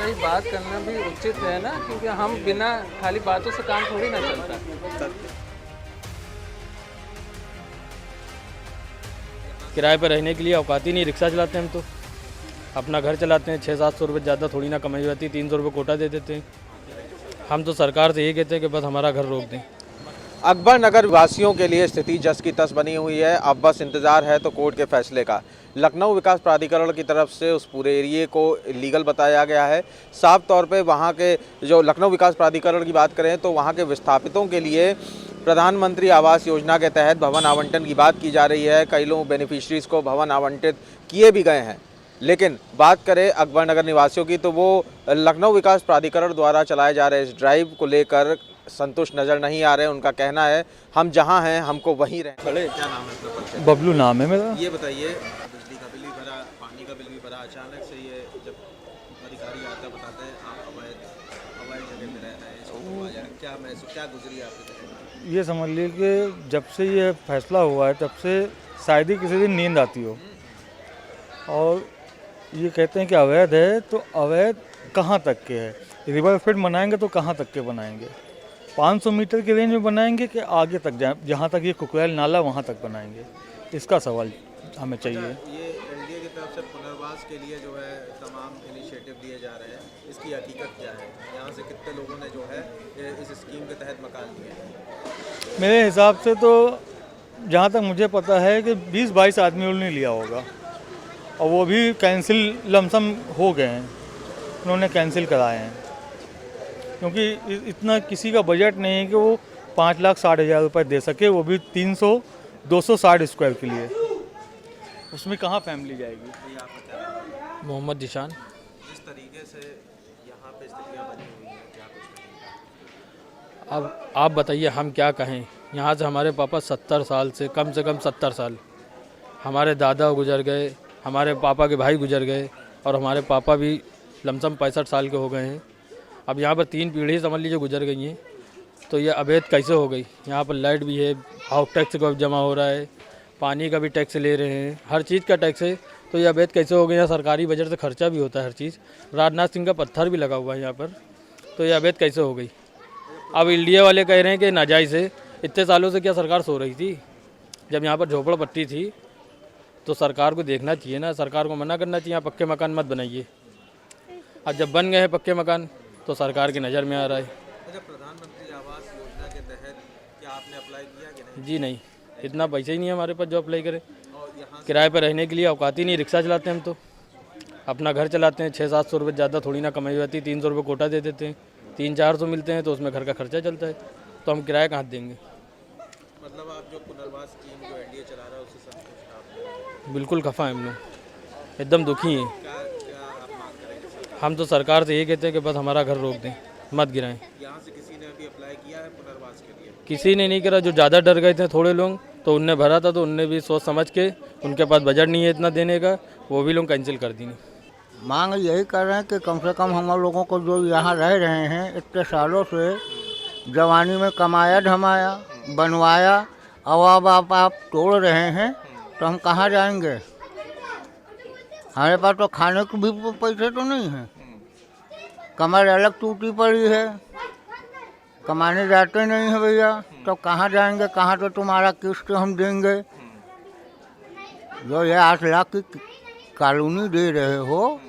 भाई बात करना भी उचित है ना, क्योंकि हम बिना खाली बातों से काम थोड़ी ना चलता। किराए पर रहने के लिए औकात ही नहीं, रिक्शा चलाते हैं हम तो, अपना घर चलाते हैं। 600-700 रुपये ज़्यादा थोड़ी ना कमाई जाती, 300 रुपये कोटा दे देते हैं। हम तो सरकार से यही कहते हैं कि बस हमारा घर रोक दें। अकबर नगर वासियों के लिए स्थिति जस की तस बनी हुई है। अब बस इंतजार है तो कोर्ट के फैसले का। लखनऊ विकास प्राधिकरण की तरफ से उस पूरे एरिए को लीगल बताया गया है। साफ तौर पे वहाँ के जो लखनऊ विकास प्राधिकरण की बात करें तो वहाँ के विस्थापितों के लिए प्रधानमंत्री आवास योजना के तहत भवन आवंटन की बात की जा रही है। कई लोग बेनिफिशरीज को भवन आवंटित किए भी गए हैं। लेकिन बात करें अकबर नगर निवासियों की तो वो लखनऊ विकास प्राधिकरण द्वारा चलाए जा रहे इस ड्राइव को लेकर संतुष्ट नज़र नहीं आ रहे। उनका कहना है हम जहां हैं हमको वहीं रहें। क्या नाम है आपका? परिचय? बबलू नाम है मेरा। ये बताइए, बिजली का बिल भी भरा, पानी का बिल भी भरा, अचानक से ये जब अधिकारी आता है बताते हैं आप अवैध जगह में रह रहे हैं, इसको करवाया जाए। क्या महसूस, क्या गुजरी आपकी तरह? ये समझ लीजिए कि जब से ये फैसला हुआ है तब से शायद ही किसी दिन नींद आती हो। और ये कहते हैं कि अवैध है, तो अवैध कहाँ तक के है? रिवर फ्रंट बनाएंगे तो कहाँ तक के बनाएंगे? 500 मीटर की रेंज में बनाएंगे कि आगे तक जाए, जहाँ तक ये कुकरैल नाला वहाँ तक बनाएंगे? इसका सवाल हमें चाहिए। ये एनडीए की तरफ से पुनर्वास के लिए जो है तमाम इनिशिएटिव दिए जा रहे हैं, इसकी हकीकत क्या है? यहाँ से कितने लोगों ने जो है इस स्कीम के तहत मकान लिए हैं? मेरे हिसाब से तो जहाँ तक मुझे पता है कि 20-22 आदमियों ने लिया होगा, और वो भी कैंसिल लमसम हो गए हैं, उन्होंने कैंसिल कराए हैं। क्योंकि इतना किसी का बजट नहीं है कि वो 5,60,000 रुपये दे सके, वो भी 260 स्क्वायर के लिए। उसमें कहाँ फैमिली जाएगी? मोहम्मद जिशान। जिस तरीके से यहाँ पे स्थितियाँ बनी हुई हैं, क्या कुछ? अब आप बताइए हम क्या कहें। यहाँ से हमारे पापा 70 साल से कम 70 साल, हमारे दादा गुजर गए, हमारे पापा के भाई गुजर गए, और हमारे पापा भी लमसम 65 साल के हो गए हैं। अब यहाँ पर 3 पीढ़ी समझ लीजिए गुजर गई हैं, तो ये अवैध कैसे हो गई? यहाँ पर लाइट भी है, हाउस टैक्स का जमा हो रहा है, पानी का भी टैक्स ले रहे हैं, हर चीज़ का टैक्स है, तो ये अवैध कैसे हो गई? यहाँ सरकारी बजट से खर्चा भी होता है हर चीज़। राजनाथ सिंह का पत्थर भी लगा हुआ है यहाँ पर, तो ये अवैध कैसे हो गई? अब इंडिया वाले कह रहे हैं कि नाजायज़ है। इतने सालों से क्या सरकार सो रही थी? जब यहाँ पर झोपड़पट्टी थी तो सरकार को देखना चाहिए ना, सरकार को मना करना चाहिए यहाँ पक्के मकान मत बनाइए। अब जब बन गए हैं पक्के मकान तो सरकार की नज़र में आ रहा है। अच्छा, प्रधानमंत्री आवास योजना के तहत क्या आपने अप्लाई किया कि नहीं? जी नहीं, इतना पैसा ही नहीं है हमारे पास जो अप्लाई करें। और यहाँ किराए पर रहने के लिए औकात ही नहीं, रिक्शा चलाते हैं हम तो, अपना घर चलाते हैं। 600-700 रुपये ज़्यादा थोड़ी ना कमाई जाती, 300 रुपये कोटा दे देते हैं, 300-400 मिलते हैं तो उसमें घर का खर्चा चलता है, तो हम किराया कहाँ देंगे? मतलब आप जो पुनर्वास स्कीम जो एनडीए चला रहा है उससे संतुष्ट आप? बिल्कुल खफा है हम लोग, एकदम दुखी हैं। क्या आप मांग करेंगे? हम तो सरकार से यही कहते हैं कि बस हमारा घर रोक दें, मत गिराएं। यहाँ से किसी ने अभी अप्लाई किया है पुनर्वास के लिए? किसी ने नहीं करा। जो ज़्यादा डर गए थे थोड़े लोग, तो उनने भरा था, तो उनने भी सोच समझ के, उनके पास बजट नहीं है इतना देने का, वो भी लोग कैंसिल कर दी। मांग यही कर रहे हैं कि कम से कम हम लोगों को जो यहाँ रह रहे हैं इतने सालों से, जवानी में कमाया धमाया बनवाया, अब आप तोड़ रहे हैं तो हम कहाँ जाएंगे? हमारे पास तो खाने के भी पैसे तो नहीं हैं, कमर अलग टूटी पड़ी है, कमाने जाते नहीं है भैया, तो कहाँ जाएंगे? कहाँ तो तुम्हारा किस्त हम देंगे? जो ये 8 लाख की कॉलोनी दे रहे हो,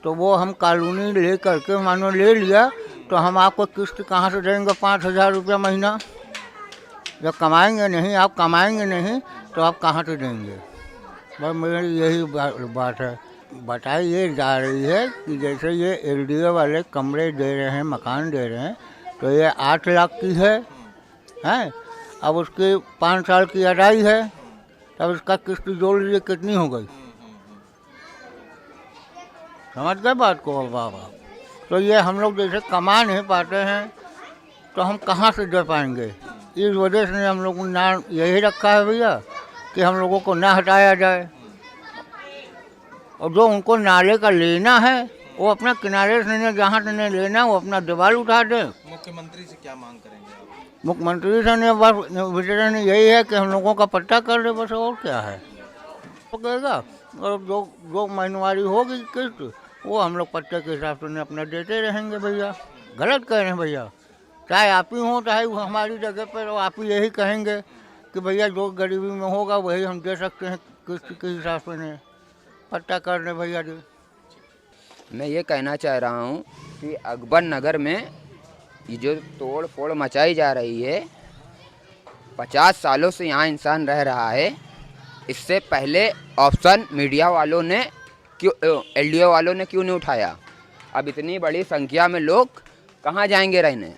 तो वो हम कॉलोनी ले करके मानो ले लिया तो हम आपको किस्त कहाँ से देंगे? 5,000 रुपया महीना। जब कमाएंगे नहीं, आप कमाएंगे नहीं तो आप कहाँ से देंगे? बस मेरी यही बात है। बताई ये जा रही है कि जैसे ये एलडीए वाले कमरे दे रहे हैं, मकान दे रहे हैं, तो ये 8 लाख की है, अब उसकी 5 साल की अदाई है, तब इसका किस्त जोड़ लीजिए कितनी हो गई? समझ गए बात को बाबा? तो ये हम लोग जैसे कमा नहीं पाते हैं तो हम कहाँ से दे पाएंगे? इस वजह से हम लोग ना यही रखा है भैया कि हम लोगों को ना हटाया जाए, और जो उनको नाले का लेना है वो अपना किनारे से नहीं, जहाँ से नहीं लेना वो अपना दीवार उठा दे। मुख्यमंत्री से क्या मांग करेंगे आप? मुख्यमंत्री से ने बस विचारण यही है कि हम लोगों का पट्टा कर दे, बस, और क्या है? तो कहेगा, और जो महीनवारी होगी किस्त वो हम लोग पट्टे के हिसाब से उन्हें अपना देते रहेंगे भैया। गलत कह रहे हैं भैया, चाहे आप ही हों चाहे वो हमारी जगह पर हो, आप ही यही कहेंगे कि भैया जो गरीबी में होगा वही हम दे सकते हैं, किस्त के हिसाब से नहीं पट्टा कर रहे भैया जी। मैं ये कहना चाह रहा हूँ कि अकबर नगर में ये जो तोड़ फोड़ मचाई जा रही है, 50 सालों से यहाँ इंसान रह रहा है। इससे पहले ऑप्शन मीडिया वालों ने क्यों, LDO वालों ने क्यों नहीं उठाया? अब इतनी बड़ी संख्या में लोग कहाँ जाएंगे रहने?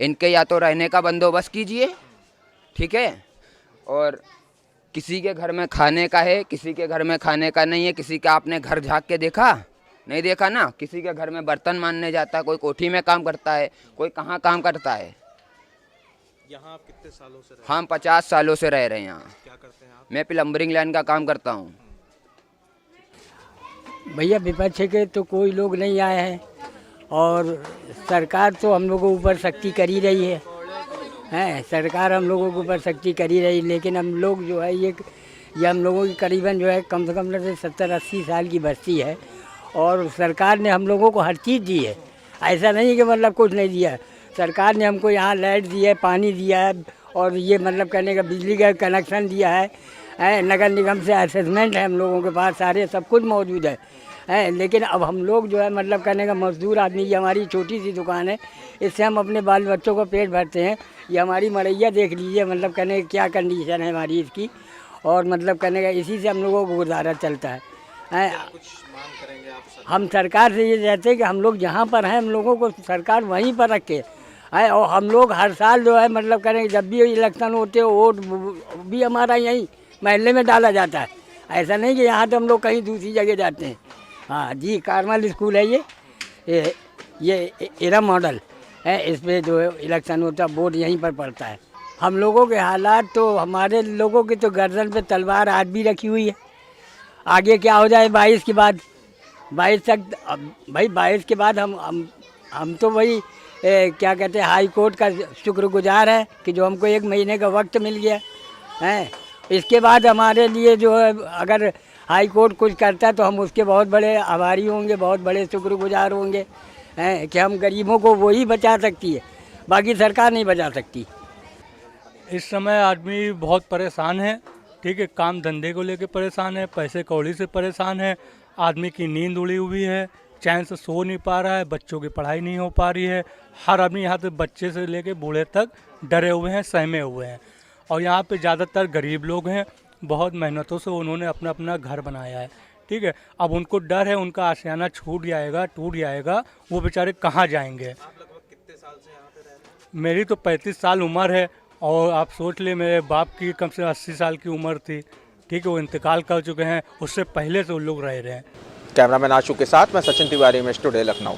इनके या तो रहने का बंदोबस्त कीजिए, ठीक है, और किसी के घर में खाने का है, किसी के घर में खाने का नहीं है। किसी का आपने घर झाँक के देखा? नहीं देखा ना। किसी के घर में बर्तन मांजने जाता है, कोई कोठी में काम करता है, कोई कहाँ काम करता है। यहाँ आप कितने सालों से रह हम 50 सालों से रह रहे हैं यहाँ। क्या करते हैं आप? मैं प्लम्बरिंग लाइन का काम करता हूँ। भैया विपक्ष के तो कोई लोग नहीं आए हैं और सरकार तो हम लोगों के ऊपर सख्ती कर ही रही है सरकार हम लोगों के ऊपर सख्ती कर ही रही, लेकिन हम लोग जो है ये हम लोगों की करीबन जो है कम से कम 70-80 साल की बस्ती है और सरकार ने हम लोगों को हर चीज़ दी है। ऐसा नहीं कि मतलब कुछ नहीं दिया। सरकार ने हमको यहाँ लाइट दी है, पानी दिया है और ये मतलब कहने का बिजली का कनेक्शन दिया है नगर निगम से असेसमेंट है हम लोगों के पास, सारे सब कुछ मौजूद है लेकिन अब हम लोग जो है मतलब कहने का मजदूर आदमी, ये हमारी छोटी सी दुकान है, इससे हम अपने बाल बच्चों को पेट भरते हैं। ये हमारी मरैया देख लीजिए, मतलब कहने का क्या कंडीशन है हमारी इसकी, और मतलब कहने का इसी से हम लोगों को गुजारा चलता है। कुछ मांग करेंगे आप? हम सरकार से ये चाहते हैं कि हम लोग जहाँ पर हैं हम लोगों को सरकार वहीं पर रखे है और हम लोग हर साल जो है मतलब करें जब भी इलेक्शन होते हो वोट भी हमारा यहीं महल्ले में डाला जाता है। ऐसा नहीं कि यहाँ तो हम लोग कहीं दूसरी जगह जाते हैं। हाँ जी, कार्मल स्कूल है ये एरा मॉडल है, इस पर जो है इलेक्शन होता है वोट यहीं पर पड़ता है। हम लोगों के हालात तो हमारे लोगों की तो गर्दन पे तलवार आज भी रखी हुई है। आगे क्या हो जाए 22 के बाद, 22 तक भाई 22 के बाद हम तो भाई क्या कहते हैं हाई कोर्ट का शुक्रगुजार है कि जो हमको 1 महीने का वक्त मिल गया है। इसके बाद हमारे लिए जो है अगर हाई कोर्ट कुछ करता है तो हम उसके बहुत बड़े आभारी होंगे, बहुत बड़े शुक्रगुजार होंगे हैं कि हम गरीबों को वही बचा सकती है, बाकी सरकार नहीं बचा सकती। इस समय आदमी बहुत परेशान है, ठीक है, काम धंधे को लेके परेशान है, पैसे कौड़ी से परेशान है, आदमी की नींद उड़ी हुई है, चैन से सो नहीं पा रहा है, बच्चों की पढ़ाई नहीं हो पा रही है। हर आदमी यहाँ पे बच्चे से लेके बूढ़े तक डरे हुए हैं, सहमे हुए हैं। और यहाँ पे ज़्यादातर गरीब लोग हैं, बहुत मेहनतों से उन्होंने अपना अपना घर बनाया है, ठीक है। अब उनको डर है उनका आशियाना छूट जाएगा, टूट जाएगा, वो बेचारे कहाँ जाएंगे। आप लगभग कितने साल से यहाँ पे रह रहे हैं? मेरी तो 35 साल उम्र है और आप सोच ले मेरे बाप की कम से 80 साल की उम्र थी, ठीक है, वो इंतकाल कर चुके हैं, उससे पहले से वो लोग रह रहे हैं। कैमरामैन आशु के साथ मैं सचिन तिवारी, में टुडे लखनऊ।